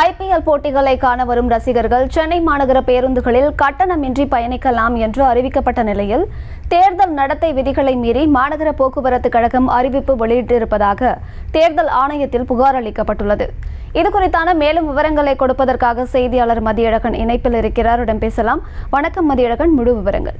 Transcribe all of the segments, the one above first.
IPL போட்டிகளை காண வரும் ரசிகர்கள் சென்னை மாநகர பேருந்துகளில் கட்டணமின்றி பயணிக்கலாம் என்று அறிவிக்கப்பட்ட நிலையில் தேர்தல் நடத்தை விதிகளை மீறி மாநகர போக்குவரத்து கழகம் அறிவிப்பு வெளியிட்டிருப்பதாக தேர்தல் ஆணையத்தில் புகார் அளிக்கப்பட்டுள்ளது. இதுகுறித்தான மேலும் விவரங்களை கொடுப்பதற்காக செய்தியாளர் மதியழகன் இணைப்பில் இருக்கிறார். பேசலாம். வணக்கம் மதியழகன், முழு விவரங்கள்.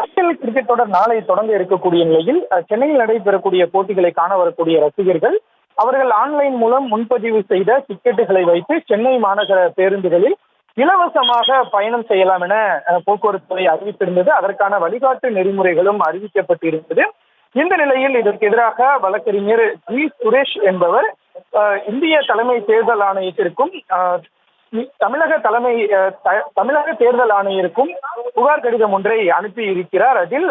IPL கிரிக்கெட் தொடர் நாளை தொடங்க இருக்கக்கூடிய நிலையில் சென்னையில் நடைபெறக்கூடிய போட்டிகளை காண வரக்கூடிய ரசிகர்கள் அவர்கள் ஆன்லைன் மூலம் முன்பதிவு செய்த டிக்கெட்டுகளை வைத்து சென்னை மாநகர பேருந்துகளில் இலவசமாக பயணம் செய்யலாம் என போக்குவரத்து துறை அறிவித்திருந்தது. அதற்கான வழிகாட்டு நெறிமுறைகளும் அறிவிக்கப்பட்டிருந்தது. இந்த நிலையில் இதற்கு எதிராக வழக்கறிஞர் ஜி சுரேஷ் என்பவர் இந்திய தலைமை தேர்தல் ஆணையத்திற்கும் தமிழக தேர்தல் ஆணையருக்கும் புகார் கடிதம் ஒன்றை அனுப்பி இருக்கிறார். அதில்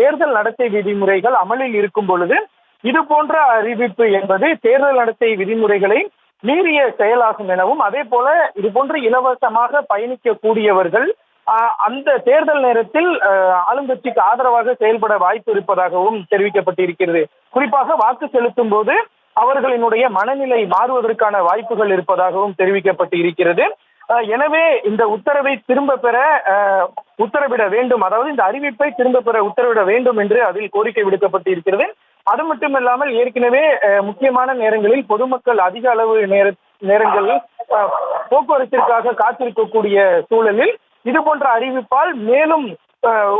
தேர்தல் நடத்தை விதிமுறைகள் அமலில் இருக்கும் பொழுது இது போன்ற அறிவிப்பு என்பது தேர்தல் நடத்தை விதிமுறைகளை மீறிய செயலாகும் எனவும், அதே போல இது போன்ற இலவசமாக பயணிக்கக்கூடியவர்கள் அந்த தேர்தல் நேரத்தில் ஆளுங்கட்சிக்கு ஆதரவாக செயல்பட வாய்ப்பு இருப்பதாகவும் தெரிவிக்கப்பட்டிருக்கிறது. குறிப்பாக வாக்கு செலுத்தும் போது அவர்களினுடைய மனநிலை மாறுவதற்கான வாய்ப்புகள் இருப்பதாகவும் தெரிவிக்கப்பட்டு இருக்கிறது. எனவே இந்த உத்தரவை திரும்ப பெற உத்தரவிட வேண்டும், அதாவது இந்த அறிவிப்பை திரும்ப பெற உத்தரவிட வேண்டும் என்று அதில் கோரிக்கை விடுக்கப்பட்டு இருக்கிறது. அது மட்டுமில்லாமல் ஏற்கனவே முக்கியமான நேரங்களில் பொதுமக்கள் அதிக அளவு நேரங்களில் போக்குவரத்திற்காக காத்திருக்கக்கூடிய சூழலில் இது போன்ற அறிவிப்பால் மேலும்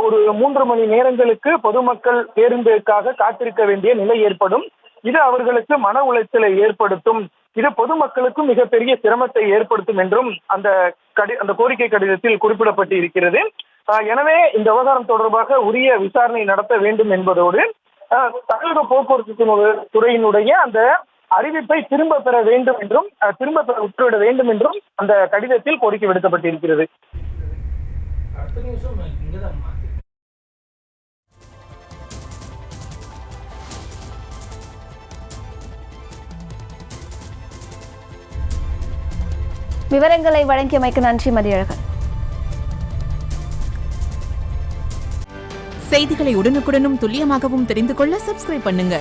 ஒரு 3 மணி நேரங்களுக்கு பொதுமக்கள் பேருந்துக்காக காத்திருக்க வேண்டிய நிலை ஏற்படும். இது அவர்களுக்கு மன உளைச்சலை ஏற்படுத்தும். இது பொதுமக்களுக்கும் மிகப்பெரிய சிரமத்தை ஏற்படுத்தும் என்றும் அந்த கோரிக்கை கடிதத்தில் குறிப்பிடப்பட்டு இருக்கிறது. எனவே இந்த விவகாரம் தொடர்பாக உரிய விசாரணை நடத்த வேண்டும் என்பதோடு தமிழக போக்குவரத்து துறையினுடைய அந்த அறிவிப்பை திரும்ப பெற வேண்டும் என்றும் திரும்ப பெற உத்தரவிட வேண்டும் என்றும் அந்த கடிதத்தில் கோரிக்கை விடுக்கப்பட்டிருக்கிறது. விவரங்களை வழங்கியமைக்கு நன்றி மதியழகன். செய்திகளை உடனுக்குடனும் துல்லியமாகவும் தெரிந்து கொள்ள சப்ஸ்கிரைப் பண்ணுங்க.